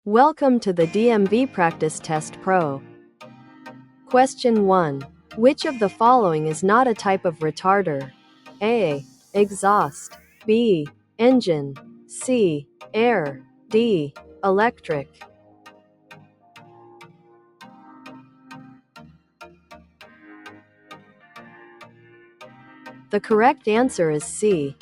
Welcome to the DMV Practice Test Pro. Question 1. Which of the following is not a type of retarder? A. Exhaust. B. Engine. C. Air. D. Electric. The correct answer is C.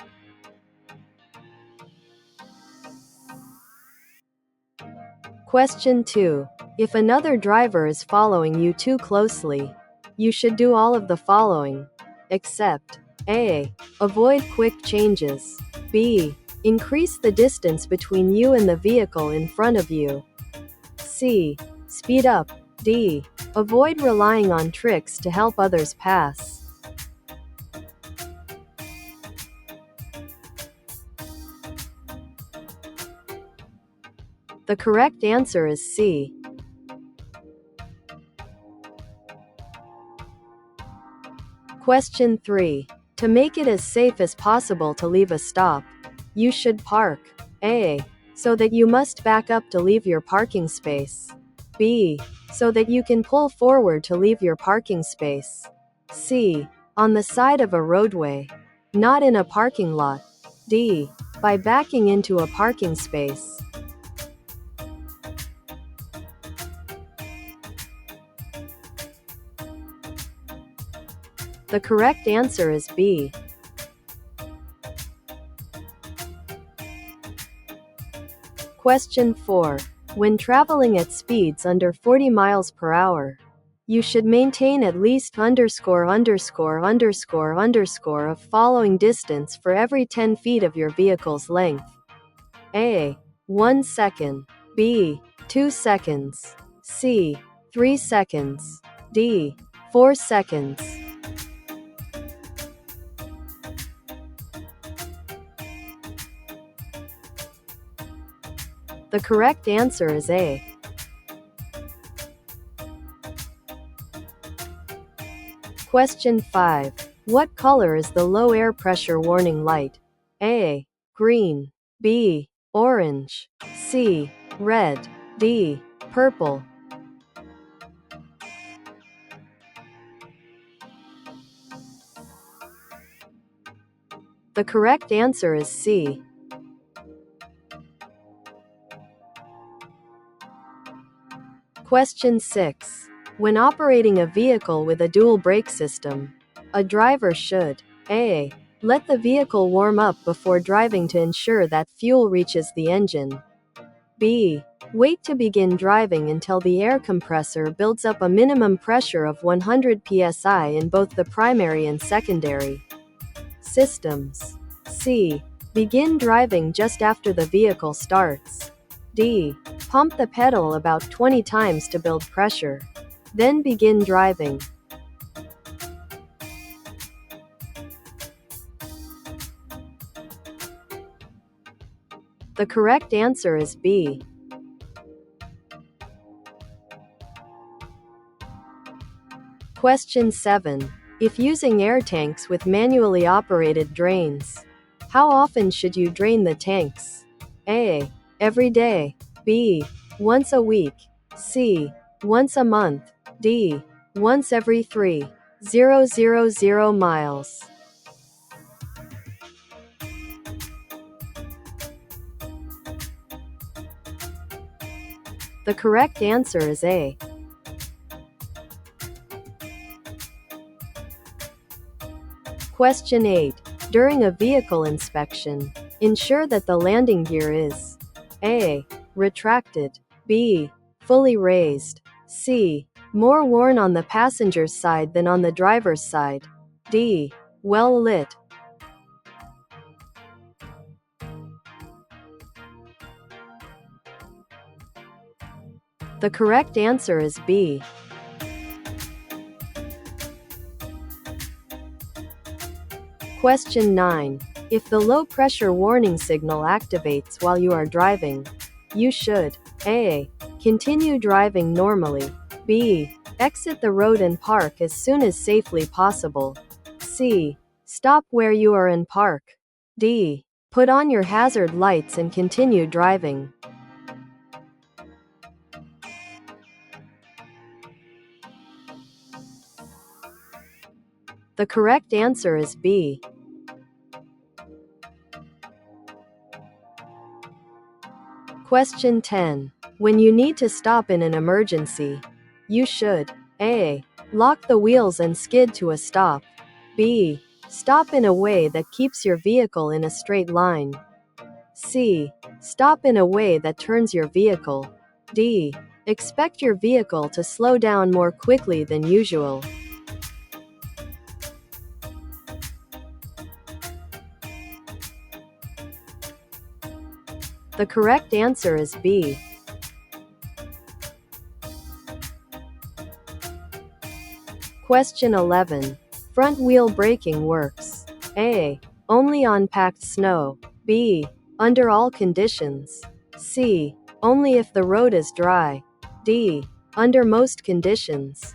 Question 2. If another driver is following you too closely, you should do all of the following, except A. Avoid quick changes. B. Increase the distance between you and the vehicle in front of you. C. Speed up. D. Avoid relying on tricks to help others pass. The correct answer is C. Question 3. To make it as safe as possible to leave a stop, you should park. A. So that you must back up to leave your parking space. B. So that you can pull forward to leave your parking space. C. On the side of a roadway, not in a parking lot. D. By backing into a parking space. The correct answer is B. Question 4. When traveling at speeds under 40 miles per hour, you should maintain at least of following distance for every 10 feet of your vehicle's length. A. 1 second. B. 2 seconds. C. 3 seconds. D. 4 seconds. The correct answer is A. Question 5. What color is the low air pressure warning light? A. Green. B. Orange. C. Red. D. Purple. The correct answer is C. Question 6. When operating a vehicle with a dual brake system, a driver should A. Let the vehicle warm up before driving to ensure that fuel reaches the engine. B. Wait to begin driving until the air compressor builds up a minimum pressure of 100 psi in both the primary and secondary systems. C. Begin driving just after the vehicle starts. D. Pump the pedal about 20 times to build pressure. Then begin driving. The correct answer is B. Question 7. If using air tanks with manually operated drains, how often should you drain the tanks? A. Every day. B. Once a week. C. Once a month. D. Once every 3,000 miles. The correct answer is A. Question 8. During a vehicle inspection, ensure that the landing gear is A. Retracted. B. Fully raised. C. More worn on the passenger's side than on the driver's side. D. Well lit. The correct answer is B. Question 9. If the low pressure warning signal activates while you are driving, you should A. Continue driving normally. B. Exit the road and park as soon as safely possible. C. Stop where you are and park. D. Put on your hazard lights and continue driving. The correct answer is B. Question 10. When you need to stop in an emergency, you should A. Lock the wheels and skid to a stop. B. Stop in a way that keeps your vehicle in a straight line. C. Stop in a way that turns your vehicle. D. Expect your vehicle to slow down more quickly than usual. The correct answer is B. Question 11. Front wheel braking works. A. Only on packed snow. B. Under all conditions. C. Only if the road is dry. D. Under most conditions.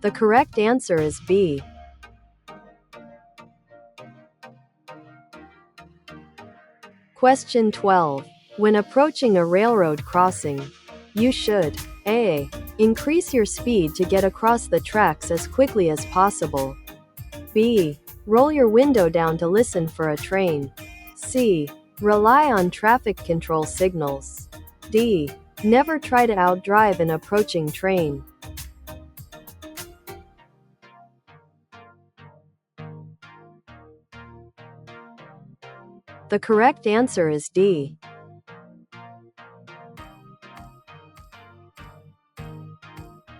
The correct answer is B. Question 12. When approaching a railroad crossing, you should A. Increase your speed to get across the tracks as quickly as possible. B. Roll your window down to listen for a train. C. Rely on traffic control signals. D. Never try to outdrive an approaching train. The correct answer is D.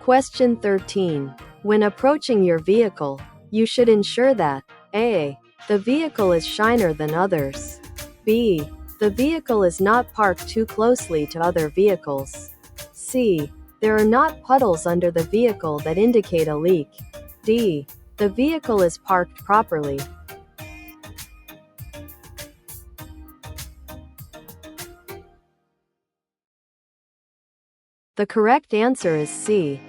Question 13. When approaching your vehicle, you should ensure that A. The vehicle is shinier than others. B. The vehicle is not parked too closely to other vehicles. C. There are not puddles under the vehicle that indicate a leak. D. The vehicle is parked properly. The correct answer is C.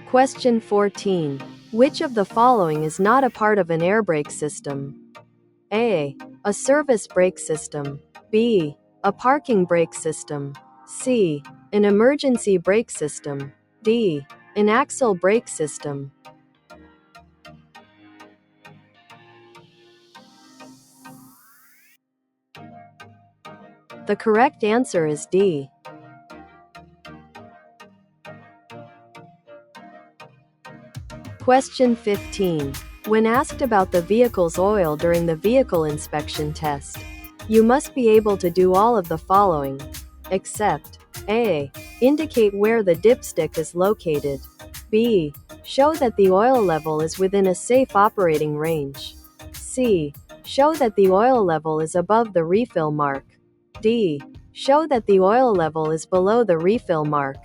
Question 14. Which of the following is not a part of an air brake system? A. A service brake system. B. A parking brake system. C. An emergency brake system. D. An axle brake system. The correct answer is D. Question 15. When asked about the vehicle's oil during the vehicle inspection test, you must be able to do all of the following, except A. Indicate where the dipstick is located. B. Show that the oil level is within a safe operating range. C. Show that the oil level is above the refill mark. D. Show that the oil level is below the refill mark.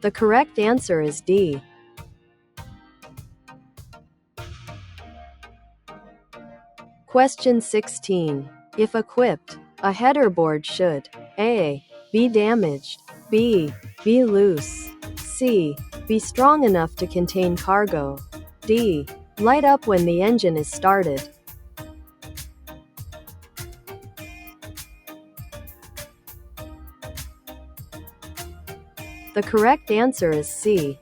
The correct answer is D. Question 16. If equipped, a header board should A. Be damaged. B. Be loose. C. Be strong enough to contain cargo. D. Light up when the engine is started. The correct answer is C.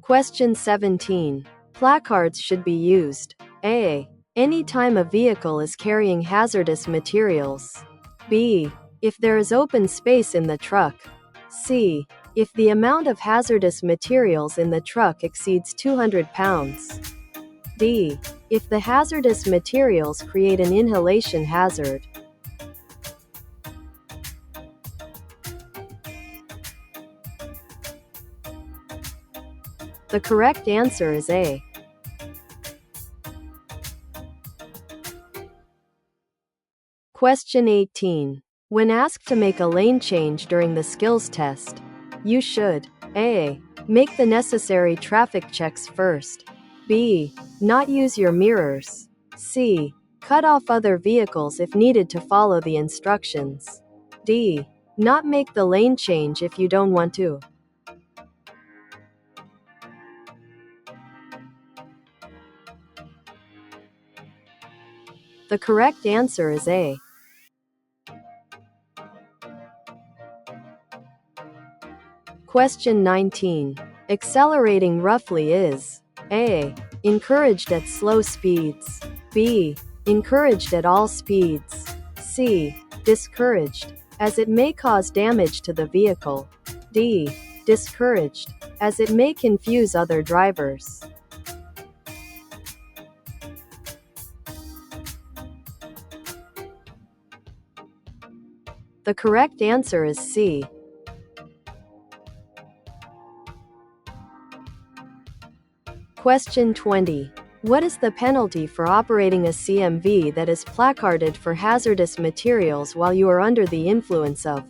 Question 17. Placards should be used A. Anytime a vehicle is carrying hazardous materials. B. If there is open space in the truck. C. If the amount of hazardous materials in the truck exceeds 200 pounds. D. If the hazardous materials create an inhalation hazard. The correct answer is A. Question 18. When asked to make a lane change during the skills test, you should A. Make the necessary traffic checks first. B. Not use your mirrors. C. Cut off other vehicles if needed to follow the instructions. D. Not make the lane change if you don't want to. The correct answer is A. Question 19. Accelerating roughly is A. Encouraged at slow speeds. B. Encouraged at all speeds. C. Discouraged, as it may cause damage to the vehicle. D. Discouraged, as it may confuse other drivers. The correct answer is C. Question 20. What is the penalty for operating a CMV that is placarded for hazardous materials while you are under the influence of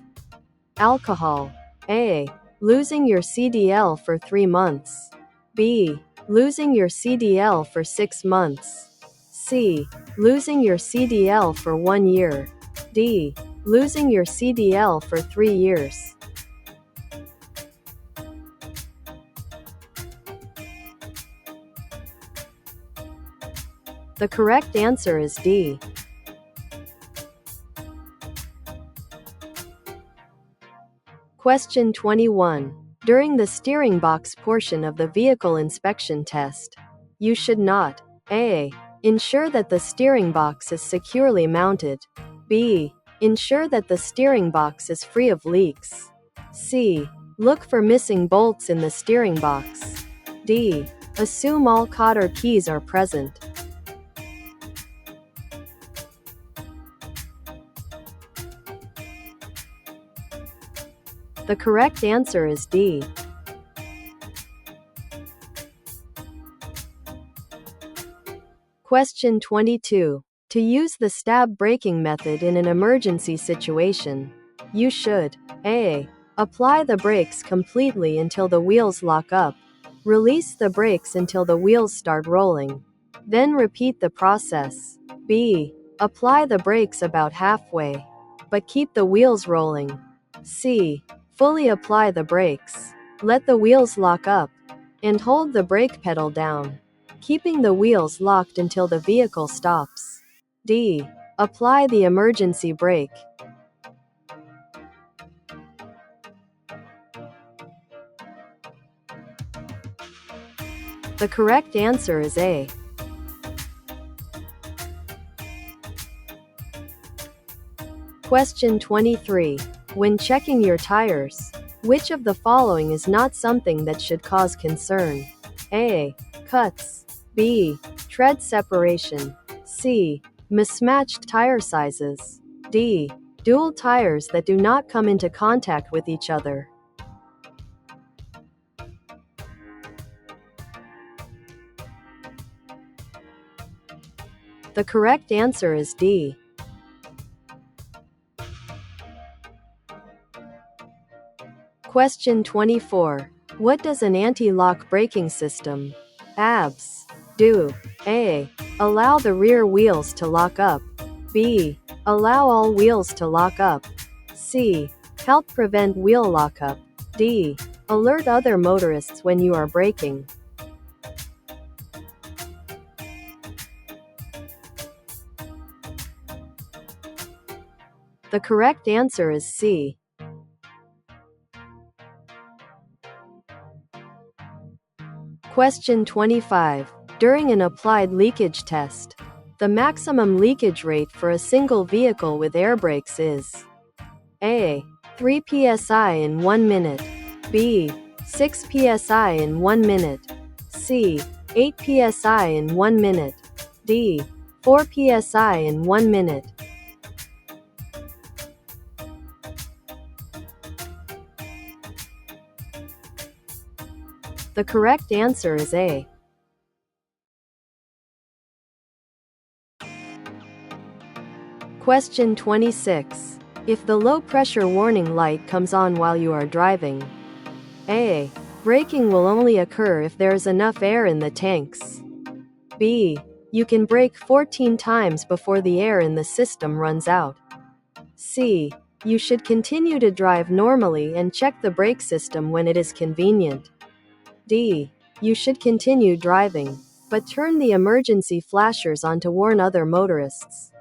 alcohol? A. Losing your CDL for 3 months. B. Losing your CDL for 6 months. C. Losing your CDL for 1 year. D. Losing your CDL for 3 years. The correct answer is D. Question 21. During the steering box portion of the vehicle inspection test, you should not A. Ensure that the steering box is securely mounted. B. Ensure that the steering box is free of leaks. C. Look for missing bolts in the steering box. D. Assume all cotter keys are present. The correct answer is D. Question 22. To use the stab braking method in an emergency situation, you should A. Apply the brakes completely until the wheels lock up. Release the brakes until the wheels start rolling. Then repeat the process. B. Apply the brakes about halfway, but keep the wheels rolling. C. Fully apply the brakes. Let the wheels lock up, and hold the brake pedal down, keeping the wheels locked until the vehicle stops. D. Apply the emergency brake. The correct answer is A. Question 23. When checking your tires, which of the following is not something that should cause concern? A. Cuts. B. Tread separation. C. Mismatched tire sizes. D. Dual tires that do not come into contact with each other. The correct answer is D. Question 24. What does an anti-lock braking system, ABS, do? A. Allow the rear wheels to lock up. B. Allow all wheels to lock up. C. Help prevent wheel lockup. D. Alert other motorists when you are braking. The correct answer is C. Question 25. During an applied leakage test, the maximum leakage rate for a single vehicle with air brakes is A. 3 psi in 1 minute. B. 6 psi in 1 minute. C. 8 psi in 1 minute. D. 4 psi in 1 minute. The correct answer is A. Question 26. If the low-pressure warning light comes on while you are driving, A. Braking will only occur if there is enough air in the tanks. B. You can brake 14 times before the air in the system runs out. C. You should continue to drive normally and check the brake system when it is convenient. D. You should continue driving, but turn the emergency flashers on to warn other motorists.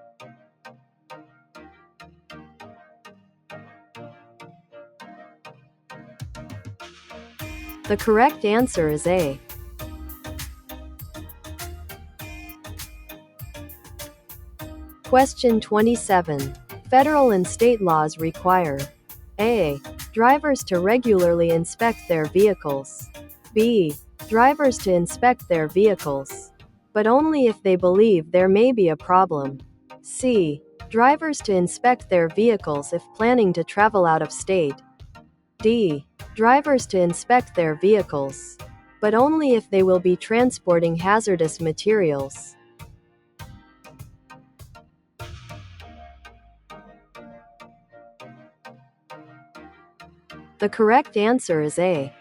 The correct answer is A. Question 27. Federal and state laws require A. Drivers to regularly inspect their vehicles. B. Drivers to inspect their vehicles, but only if they believe there may be a problem. C. Drivers to inspect their vehicles if planning to travel out of state. D. Drivers to inspect their vehicles, but only if they will be transporting hazardous materials. The correct answer is A.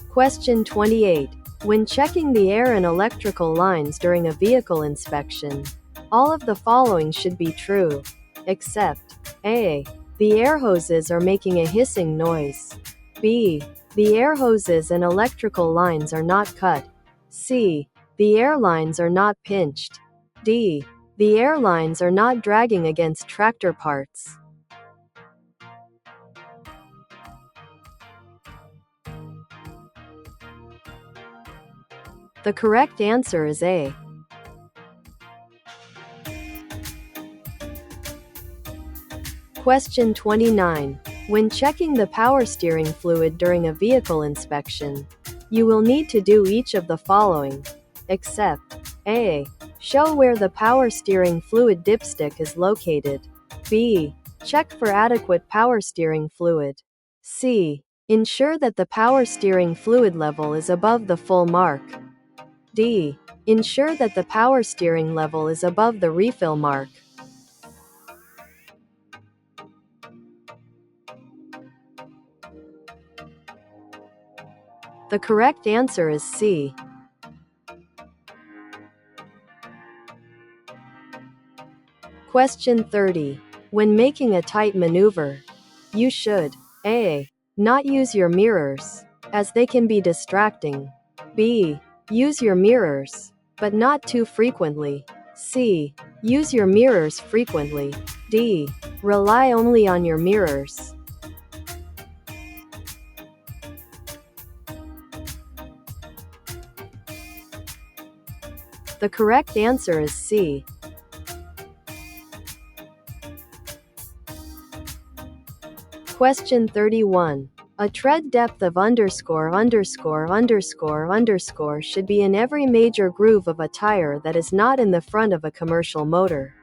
Question 28. When checking the air and electrical lines during a vehicle inspection, all of the following should be true, except A. The air hoses are making a hissing noise. B. The air hoses and electrical lines are not cut. C. The air lines are not pinched. D. The air lines are not dragging against tractor parts. The correct answer is A. Question 29. When checking the power steering fluid during a vehicle inspection, you will need to do each of the following, except A. Show where the power steering fluid dipstick is located. B. Check for adequate power steering fluid. C. Ensure that the power steering fluid level is above the full mark. D. Ensure that the power steering level is above the refill mark. The correct answer is C. Question 30. When making a tight maneuver, you should A. Not use your mirrors, as they can be distracting. B. Use your mirrors, but not too frequently. C. Use your mirrors frequently. D. Rely only on your mirrors. The correct answer is C. Question 31. A tread depth of _____ should be in every major groove of a tire that is not in the front of a commercial motor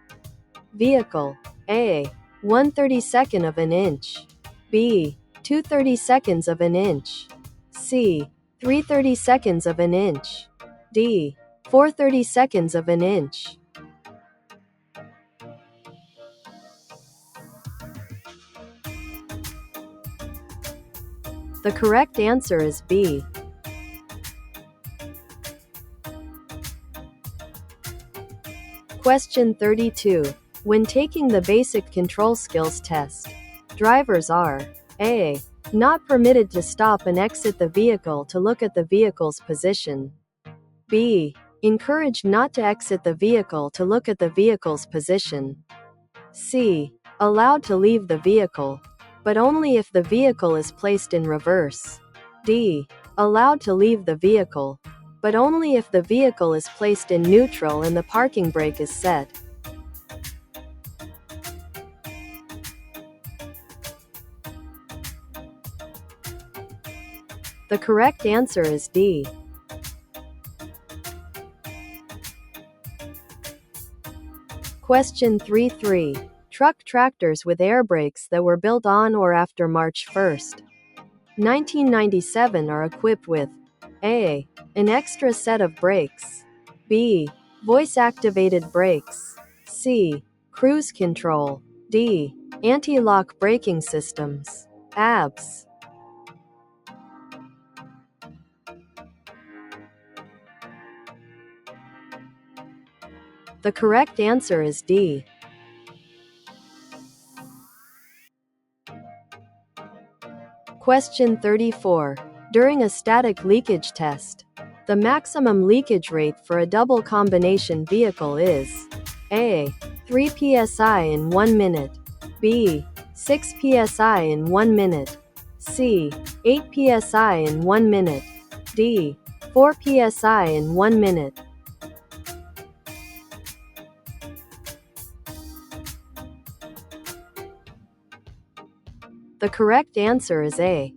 vehicle. A. 1/32 of an inch. B. 2/32 of an inch. C. 3/32 of an inch. D. 4/32 of an inch. The correct answer is B. Question 32. When taking the basic control skills test, drivers are A. Not permitted to stop and exit the vehicle to look at the vehicle's position. B. Encouraged not to exit the vehicle to look at the vehicle's position. C. Allowed to leave the vehicle, but only if the vehicle is placed in reverse. D. Allowed to leave the vehicle, but only if the vehicle is placed in neutral and the parking brake is set. The correct answer is D. Question 33. Truck tractors with air brakes that were built on or after March 1, 1997 are equipped with A. An extra set of brakes. B. Voice-activated brakes. C. Cruise control. D. Anti-lock braking systems. ABS. The correct answer is D. Question 34. During a static leakage test, the maximum leakage rate for a double combination vehicle is A. 3 psi in 1 minute, B. 6 psi in 1 minute, C. 8 psi in 1 minute, D. 4 psi in 1 minute. The correct answer is A.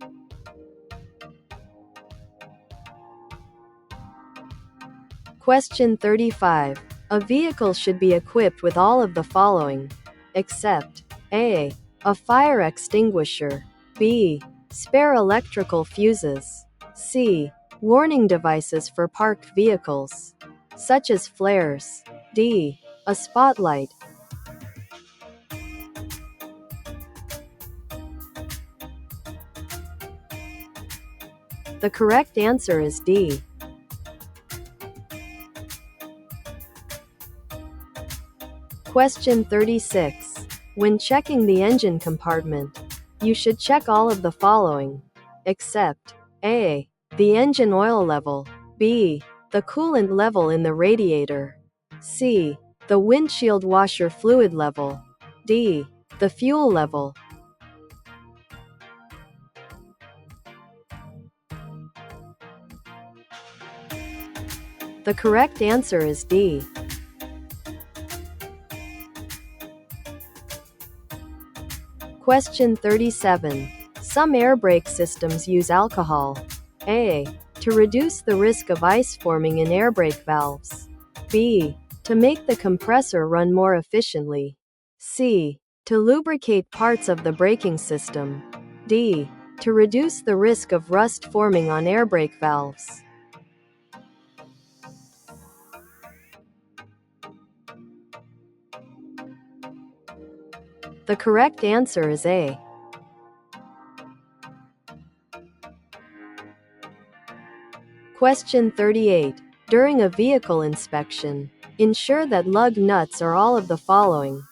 Question 35. A vehicle should be equipped with all of the following, except A. A fire extinguisher, B. Spare electrical fuses, C. Warning devices for parked vehicles, such as flares, D. A spotlight. The correct answer is D. Question 36. When checking the engine compartment, you should check all of the following, except A. The engine oil level, B. The coolant level in the radiator, C. The windshield washer fluid level, D. The fuel level. The correct answer is D. Question 37. Some air brake systems use alcohol. A. To reduce the risk of ice forming in air brake valves. B. To make the compressor run more efficiently. C. To lubricate parts of the braking system. D. To reduce the risk of rust forming on air brake valves. The correct answer is A. Question 38. During a vehicle inspection, ensure that lug nuts are all of the following,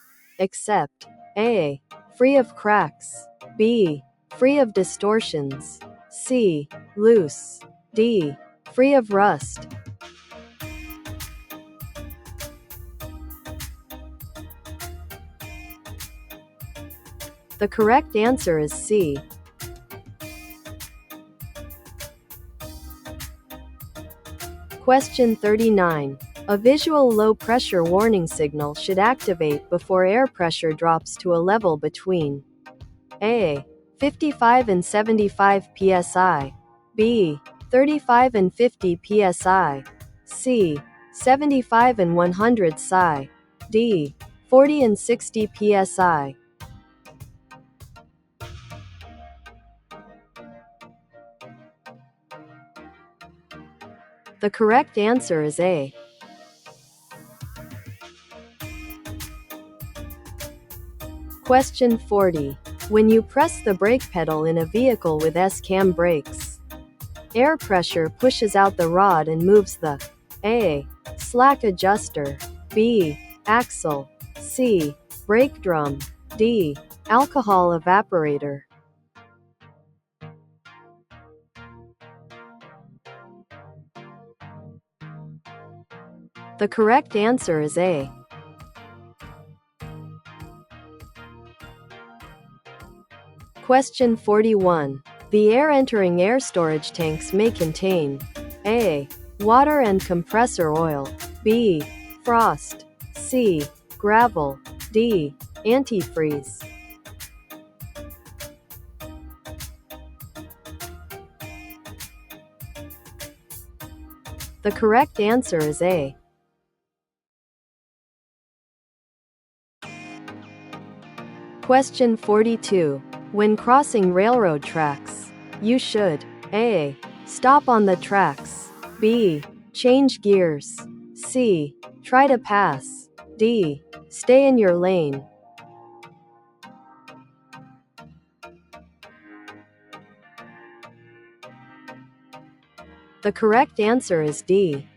except A. Free of cracks, B. Free of distortions, C. Loose, D. Free of rust. The correct answer is C. Question 39. A visual low-pressure warning signal should activate before air pressure drops to a level between A. 55 and 75 psi, B. 35 and 50 psi, C. 75 and 100 psi, D. 40 and 60 psi. The correct answer is A. Question 40. When you press the brake pedal in a vehicle with S-cam brakes, air pressure pushes out the rod and moves the A. Slack adjuster, B. Axle, C. Brake drum, D. Alcohol evaporator. The correct answer is A. Question 41. The air entering air storage tanks may contain A. Water and compressor oil, B. Frost, C. Gravel, D. Antifreeze. The correct answer is A. Question 42. When crossing railroad tracks, you should A. Stop on the tracks, B. Change gears, C. Try to pass, D. Stay in your lane. The correct answer is D.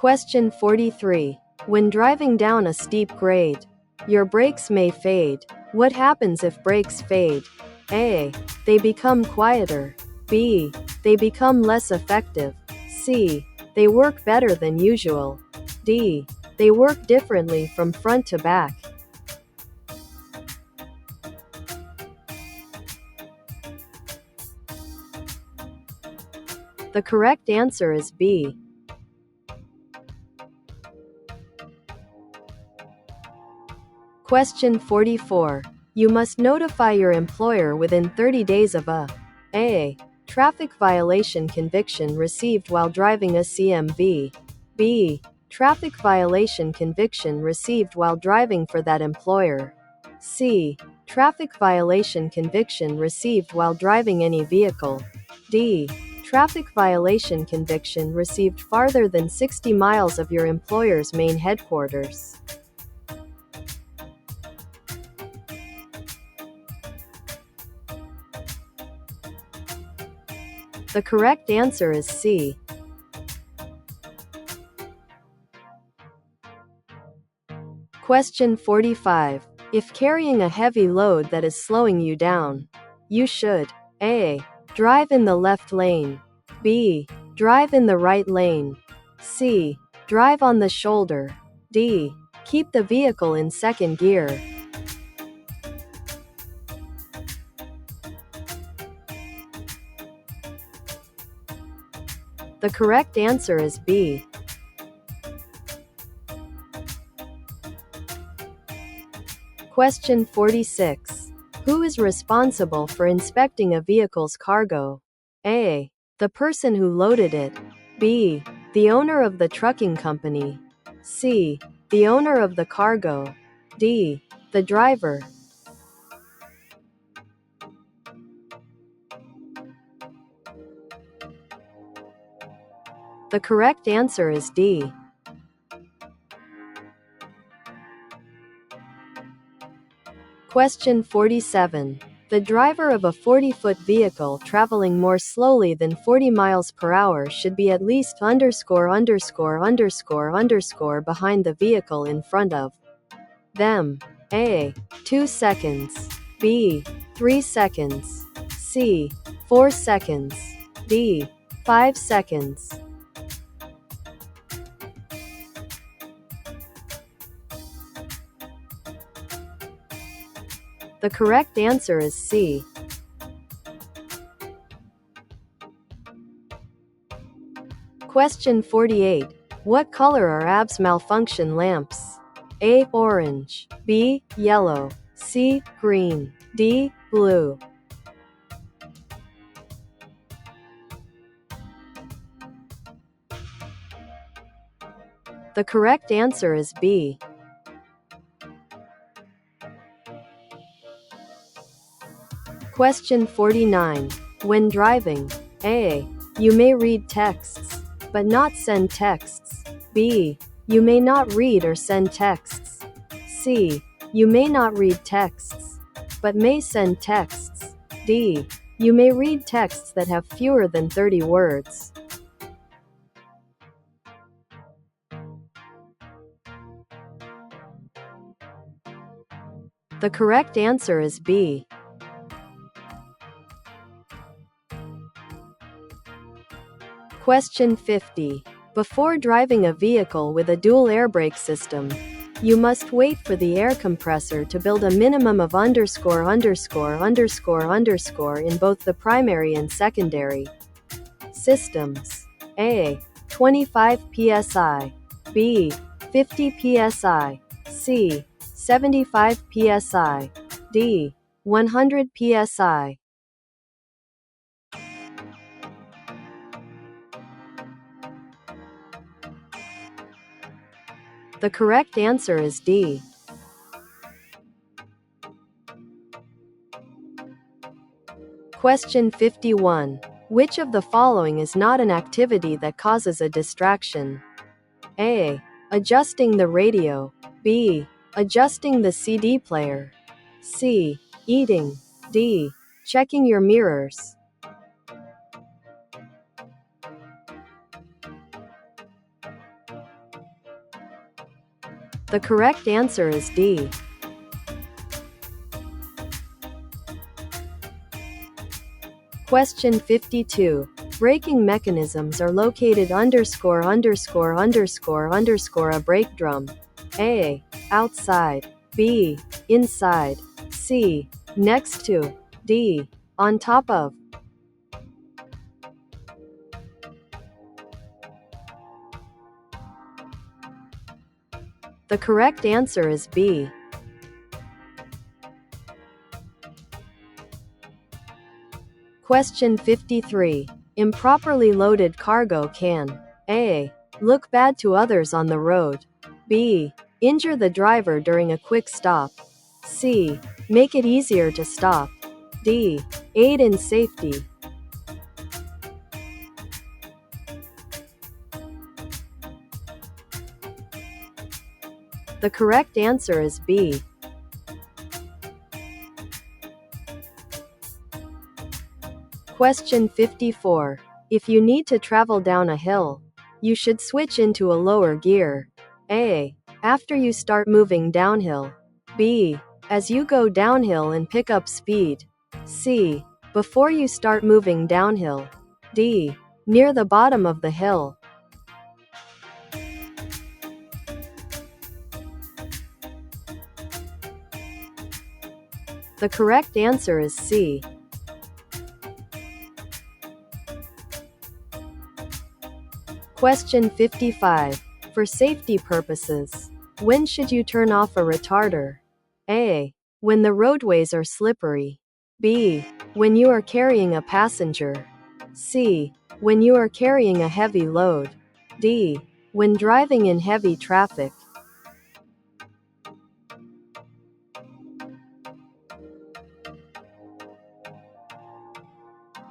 Question 43. When driving down a steep grade, your brakes may fade. What happens if brakes fade? A. They become quieter. B. They become less effective. C. They work better than usual. D. They work differently from front to back. The correct answer is B. Question 44. You must notify your employer within 30 days of A. Traffic violation conviction received while driving a CMV. B. Traffic violation conviction received while driving for that employer. C. Traffic violation conviction received while driving any vehicle. D. Traffic violation conviction received farther than 60 miles of your employer's main headquarters. The correct answer is C. Question 45. If carrying a heavy load that is slowing you down, you should A. Drive in the left lane. B. Drive in the right lane. C. Drive on the shoulder. D. Keep the vehicle in second gear. The correct answer is B. Question 46. Who is responsible for inspecting a vehicle's cargo? A. The person who loaded it. B. The owner of the trucking company. C. The owner of the cargo. D. The driver. The correct answer is D. Question 47. The driver of a 40-foot vehicle traveling more slowly than 40 miles per hour should be at least behind the vehicle in front of them. A. 2 seconds. B. 3 seconds. C. 4 seconds. D. 5 seconds. The correct answer is C. Question 48. What color are ABS malfunction lamps? A. Orange. B. Yellow. C. Green. D. Blue. The correct answer is B. Question 49. When driving, A. You may read texts, but not send texts. B. You may not read or send texts. C. You may not read texts, but may send texts. D. You may read texts that have fewer than 30 words. The correct answer is B. Question 50. Before driving a vehicle with a dual air brake system, you must wait for the air compressor to build a minimum of in both the primary and secondary systems. A. 25 psi. B. 50 psi. C. 75 psi. D. 100 psi. The correct answer is D. Question 51. Which of the following is not an activity that causes a distraction? A. Adjusting the radio. B. Adjusting the CD player. C. Eating. D. Checking your mirrors. The correct answer is D. Question 52. Braking mechanisms are located _____ a brake drum. A. Outside. B. Inside. C. Next to. D. On top of. The correct answer is B. Question 53. Improperly loaded cargo can A. Look bad to others on the road. B. Injure the driver during a quick stop. C. Make it easier to stop. D. Aid in safety. The correct answer is B. Question 54. If you need to travel down a hill, you should switch into a lower gear. A. After you start moving downhill. B. As you go downhill and pick up speed. C. Before you start moving downhill. D. Near the bottom of the hill. The correct answer is C. Question 55. For safety purposes, when should you turn off a retarder? A. When the roadways are slippery. B. When you are carrying a passenger. C. When you are carrying a heavy load. D. When driving in heavy traffic.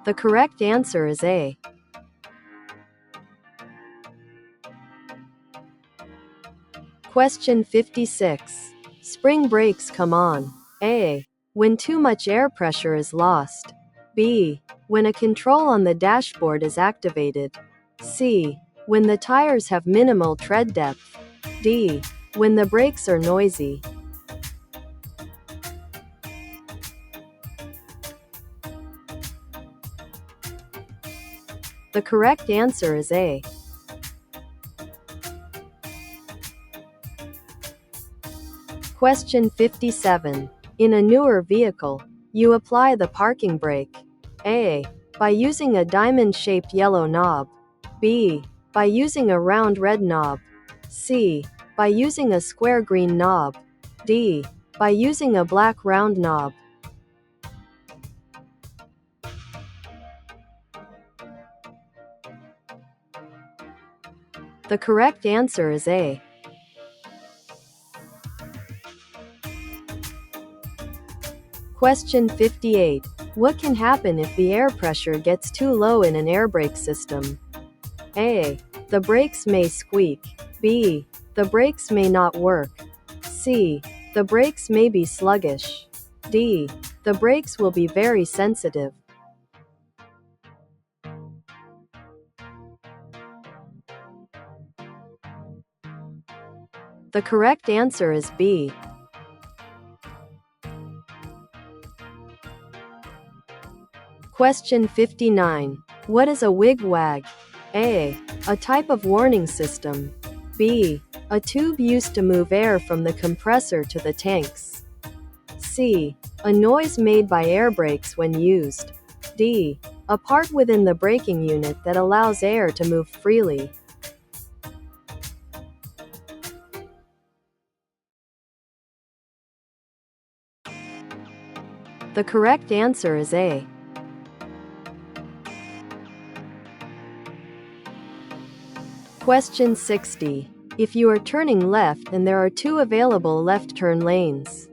The correct answer is A. Question 56. Spring brakes come on. A. When too much air pressure is lost. B. When a control on the dashboard is activated. C. When the tires have minimal tread depth. D. When the brakes are noisy. The correct answer is A. Question 57. In a newer vehicle, you apply the parking brake. A. By using a diamond-shaped yellow knob. B. By using a round red knob. C. By using a square green knob. D. By using a black round knob. The correct answer is A. Question 58. What can happen if the air pressure gets too low in an air brake system? A. The brakes may squeak. B. The brakes may not work. C. The brakes may be sluggish. D. The brakes will be very sensitive. The correct answer is B. Question 59. What is a wig-wag? A. A type of warning system. B. A tube used to move air from the compressor to the tanks. C. A noise made by air brakes when used. D. A part within the braking unit that allows air to move freely. The correct answer is A. Question 60. If you are turning left and there are two available left turn lanes,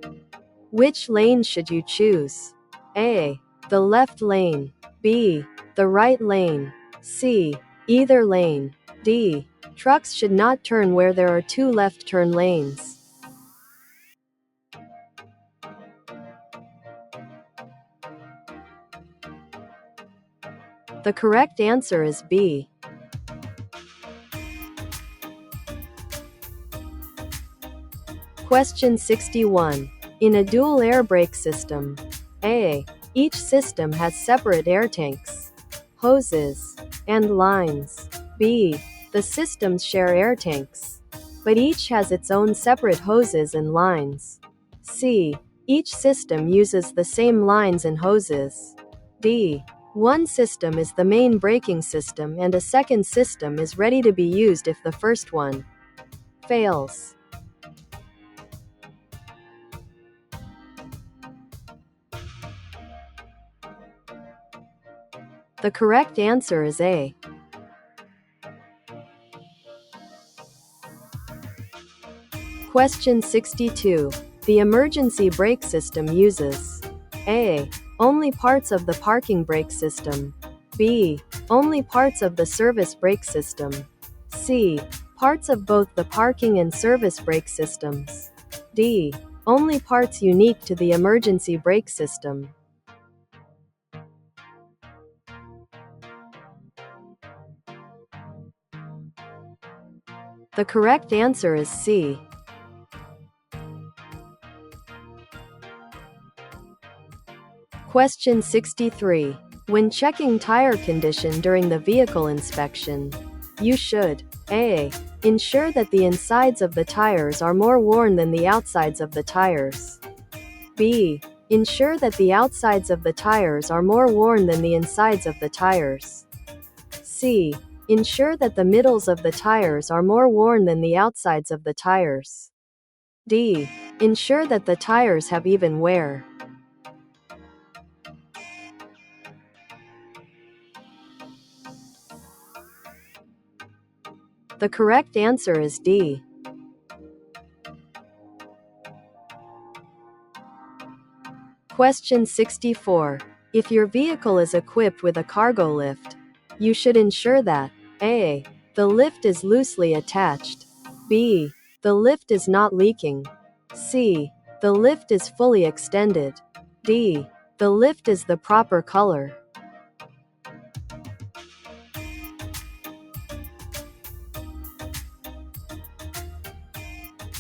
which lane should you choose? A. The left lane. B. The right lane. C. Either lane. D. Trucks should not turn where there are two left turn lanes. The correct answer is B. Question 61. In a dual air brake system, A. Each system has separate air tanks, hoses, and lines. B. The systems share air tanks, but each has its own separate hoses and lines. C. Each system uses the same lines and hoses. D. One system is the main braking system and a second system is ready to be used if the first one fails. The correct answer is A. Question 62. The emergency brake system uses A. Only parts of the parking brake system. B. Only parts of the service brake system. C. Parts of both the parking and service brake systems. D. Only parts unique to the emergency brake system. The correct answer is C. Question 63. When checking tire condition during the vehicle inspection, you should A. Ensure that the insides of the tires are more worn than the outsides of the tires. B. Ensure that the outsides of the tires are more worn than the insides of the tires. C. Ensure that the middles of the tires are more worn than the outsides of the tires. D. Ensure that the tires have even wear. The correct answer is D. Question 64. If your vehicle is equipped with a cargo lift, you should ensure that A. The lift is loosely attached. B. The lift is not leaking. C. The lift is fully extended. D. The lift is the proper color.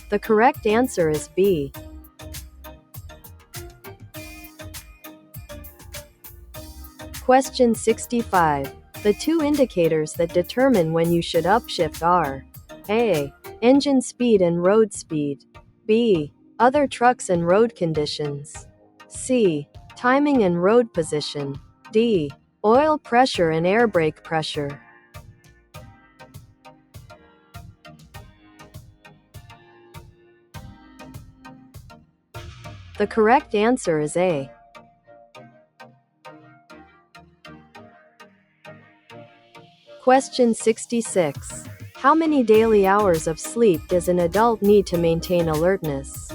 The correct answer is B. Question 65. The two indicators that determine when you should upshift are A. Engine speed and road speed. B. Other trucks and road conditions. C. Timing and road position. D. Oil pressure and air brake pressure. The correct answer is A. Question 66. How many daily hours of sleep does an adult need to maintain alertness?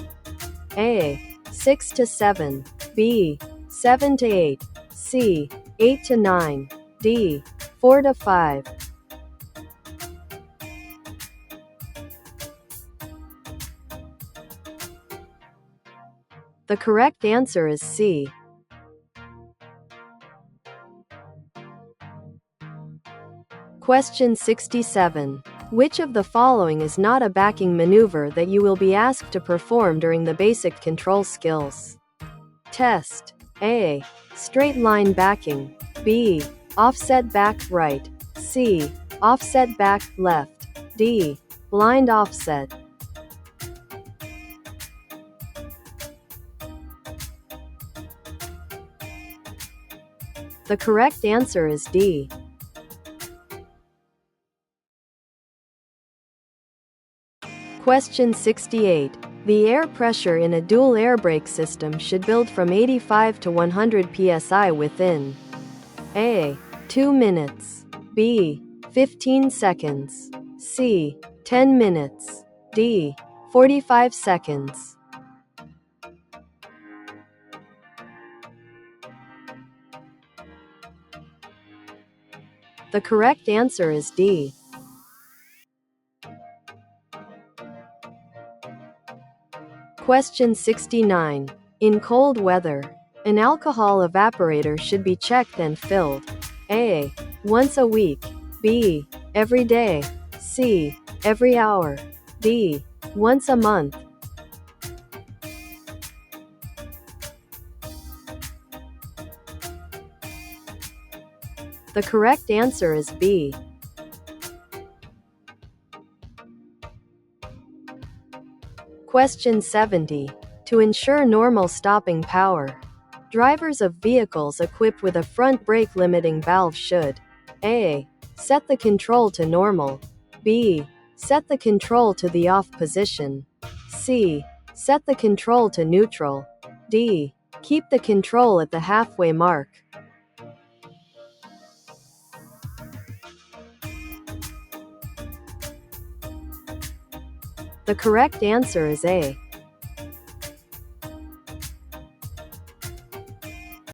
A. 6 to 7. B. 7 to 8. C. 8 to 9. D. 4 to 5. The correct answer is C. Question 67. Which of the following is not a backing maneuver that you will be asked to perform during the basic control skills test? A. Straight line backing. B. Offset back right. C. Offset back left. D. Blind offset. The correct answer is D. Question 68. The air pressure in a dual air brake system should build from 85 to 100 psi within A. 2 minutes. B. 15 seconds. C. 10 minutes. D. 45 seconds. The correct answer is D. Question 69. In cold weather, an alcohol evaporator should be checked and filled. A. Once a week. B. Every day. C. Every hour. D. Once a month. The correct answer is B. Question 70. To ensure normal stopping power, drivers of vehicles equipped with a front brake limiting valve should A. Set the control to normal. B. Set the control to the off position. C. Set the control to neutral. D. Keep the control at the halfway mark. The correct answer is A.